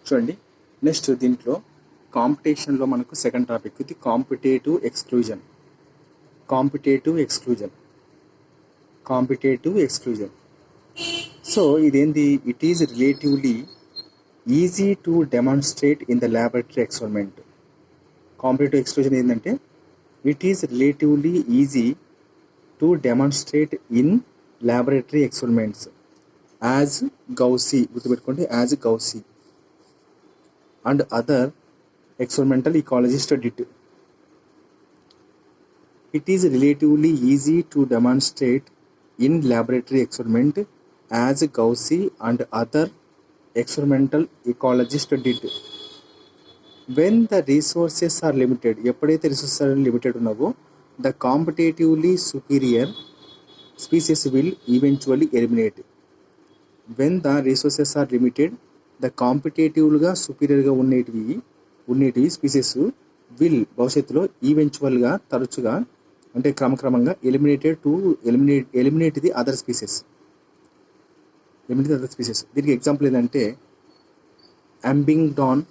చూడండి. నెక్స్ట్ దీంట్లో కాంపిటీషన్లో మనకు సెకండ్ టాపిక్ ఇది కాంపిటేటివ్ ఎక్స్క్లూజన్. సో ఇదేంది, it is relatively easy to demonstrate in the laboratory experiment. Competitive exclusion ఏంటంటే it is relatively easy to demonstrate in laboratory experiments as Gause, గుర్తుపెట్టుకోండి, as Gause and other experimental ecologists did. It is relatively easy to demonstrate in laboratory experiment as Gaussy and other experimental ecologists did. When the resources are limited, ఎప్పుడైతే resources are limited ఉన్నావో the competitively superior species will eventually eliminate. When the resources are limited, the కాంపిటేటివ్గా సుపీరియర్గా ఉండేటివి species will భవిష్యత్తులో ఈవెన్చువల్గా తరచుగా అంటే క్రమక్రమంగా ఎలిమినేట్ ది అదర్ స్పీసెస్. దీనికి ఎగ్జాంపుల్ ఏంటంటే అంబింగ్డాన్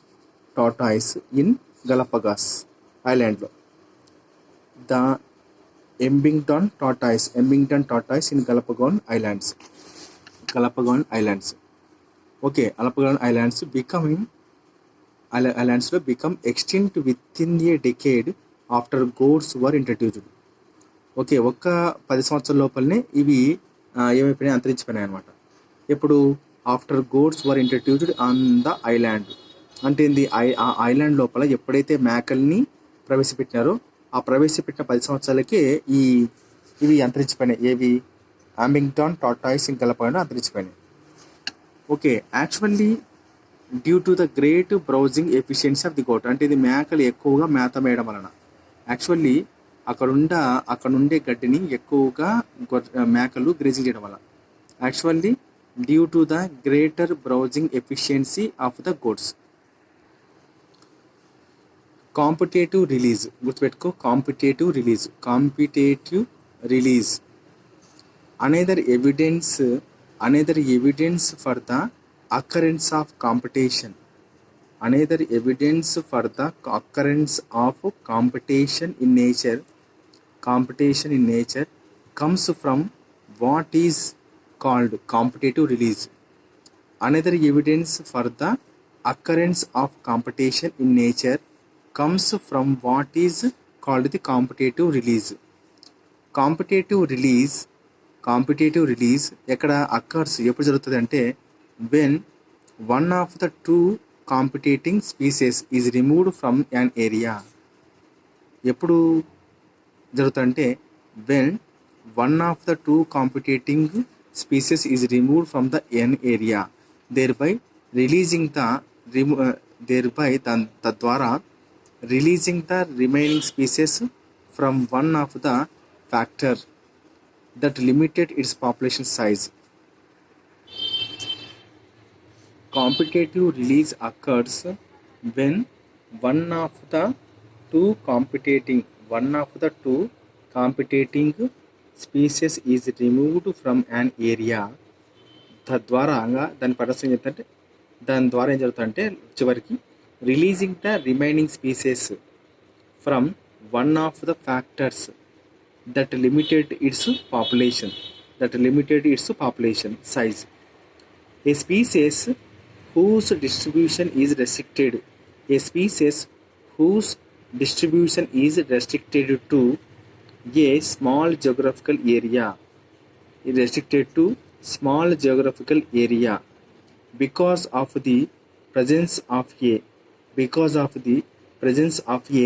టార్టాయిస్ ఇన్ గలపగాస్ ఐలాండ్లో. The Abingdon tortoise in Galapagos islands. Okay, అలపగాన్ ఐలాండ్స్లో become extinct within a decade after goats were introduced. Okay, ఒక్క 10 సంవత్సరాల లోపలనే ఇవి ఏమైపోయినాయి, అంతరించిపోయినాయి అనమాట. ఎప్పుడు? After goats were introduced on the island. అంటే ఏంది, ఆ ఐలాండ్ లోపల ఎప్పుడైతే మేకల్ని ప్రవేశపెట్టినారో ఆ ప్రవేశపెట్టిన 10 సంవత్సరాలకే ఇవి అంతరించిపోయినాయి. ఏవి? అంబింగ్డాన్ టార్టాయిస్ ఇన్ గలపగాన్ అంతరించిపోయినాయి. Okay, actually due to the great browsing efficiency of the goat. అంటే ఇది మేకలు ఎక్కువగా మేత వేయడం వలన యాక్చువల్లీ అక్కడ ఉండే గడ్డిని ఎక్కువగా మేకలు గ్రేజింగ్ చేయడం వల్ల actually due to the greater browsing efficiency of the goats. Competitive release, గుర్తుపెట్టుకో, competitive release another evidence for the occurrence of competition. Another evidence for the occurrence of competition in nature comes from what is called competitive release. Another evidence for the occurrence of competition in nature comes from what is called the competitive release. Competitive release ఎక్కడ occurs, ఎప్పుడు జరుగుతుంది అంటే when one of the two competing species is removed from an area. ఎప్పుడు జరుగుతుందంటే when one of the two competing species is removed from the an area, తద్వారా releasing the remaining species from one of the factor that limited its population size. Competitive release occurs when one of the two competing species is removed from an area. దాని పరిస్థితి ఏంటంటే దాని ద్వారా ఏం జరుగుతుందంటే చివరికి releasing the remaining species from one of the factors that limited its population size. A species whose distribution is restricted to a small geographical area because of the presence of a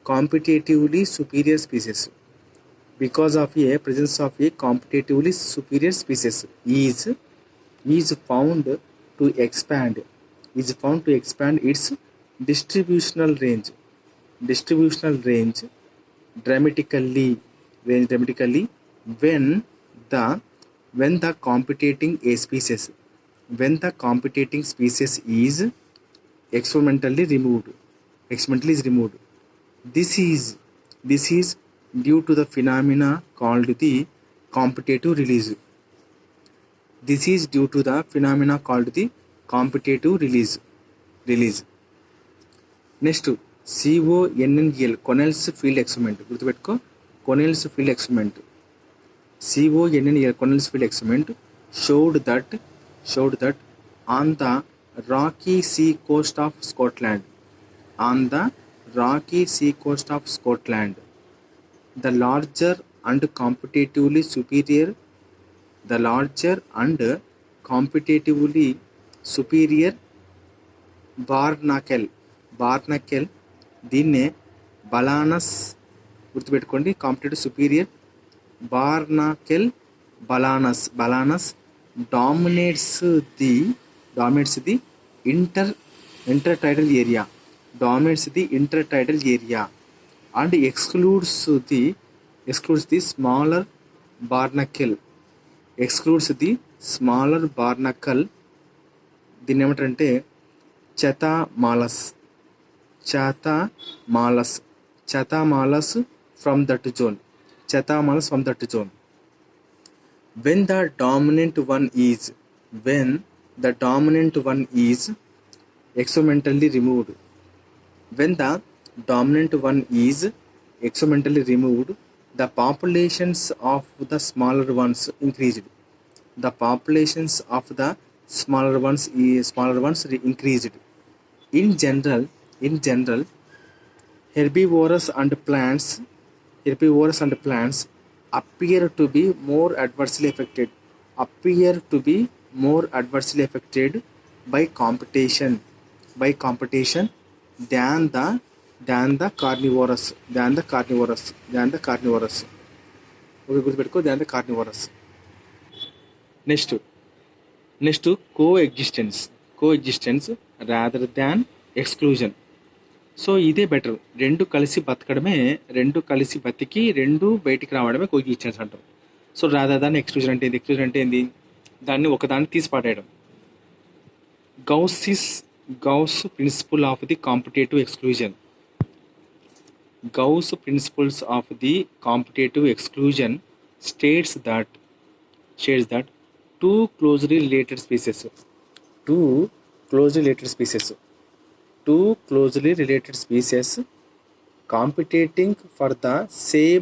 competitively superior species. Because of a presence of a competitively superior species is found to expand its distributional range dramatically when the competing species is experimentally removed. This is due to the phenomena called the competitive release. This is due to the phenomena called the competitive release. Release. Next CONNEL Connell's field experiment. గుర్తుపెట్టుకో, Connell's field experiment. CONNEL Connell's field experiment showed that on the rocky sea coast of Scotland, the larger and competitively superior barnacle దీన్నే Balanus. గుర్తుపెట్టుకోండి, competitive superior barnacle Balanus dominates the intertidal area and excludes the smaller barnacle. దీన్ని ఏమంటారంటే chathamalas from that zone. When the dominant one is experimentally removed, the populations of the smaller ones increased. In general, herbivores and plants appear to be more adversely affected by competition than the carnivorous. Okay, గుర్తుపెట్టుకో, than the carnivorous. Next coexistence rather than exclusion. So ఇదే better. రెండు కలిసి బతికి రెండు బయటికి రావడమే coexistence అంటారు. So rather than exclusion అంటే ఏంది? దాన్ని ఒకదాన్ని తీసి పాడేయడం. Gause principle of the competitive exclusion. States that two closely related species competing for the same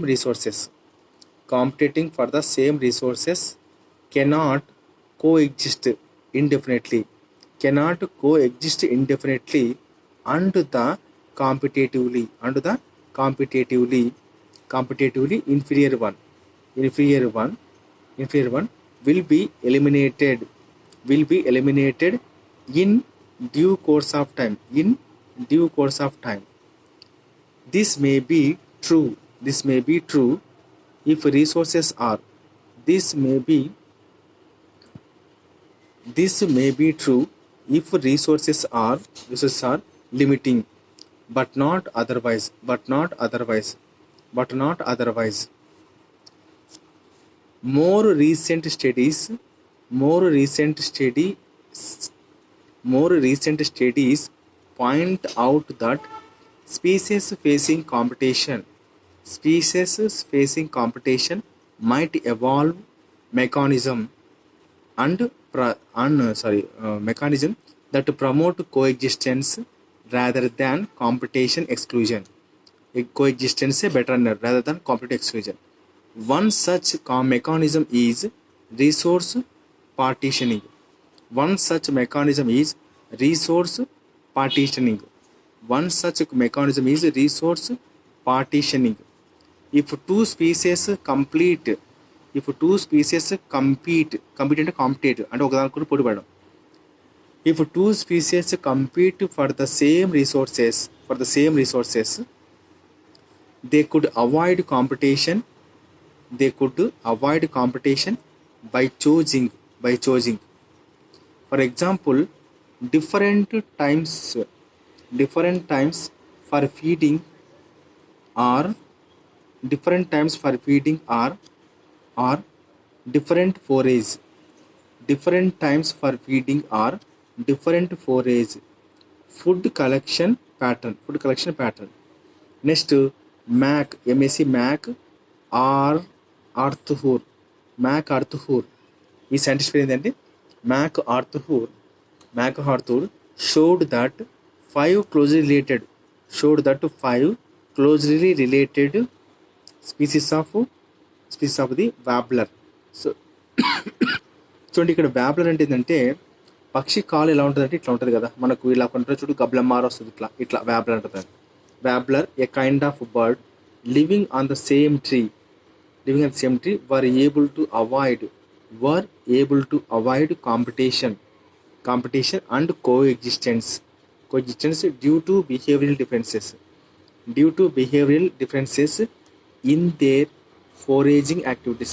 resources cannot coexist indefinitely under the competitively inferior one will be eliminated in due course of time. This may be true if resources are limiting, but not otherwise. More recent studies point out that species facing competition might evolve mechanism that promote coexistence rather than competition exclusion. Coexistence better rather than competition exclusion. One such mechanism is resource partitioning. If two species compete అంటే ఒకదానికొకటి పోటీ పడడం. If two species compete for the same resources, they could avoid competition by choosing. For example, different times for feeding or different forays. Food collection pattern. Next, Mac Arthur. ఈ scientist పేరు ఏంటంటే MacArthur showed that five closely related species of the warbler. So చూడండి, ఇక్కడ వ్యాబ్లర్ అంటే ఏంటంటే పక్షి కాలు ఎలా ఉంటుందంటే ఇట్లా ఉంటుంది కదా, మనకు ఇలా కొంటారు చూడు, గబ్లమార వస్తుంది, ఇట్లా ఇట్లా వ్యాబ్లర్ అంటుంది. Warbler a kind of bird living on the same tree were able to avoid competition and coexistence due to behavioral differences in their foraging activities.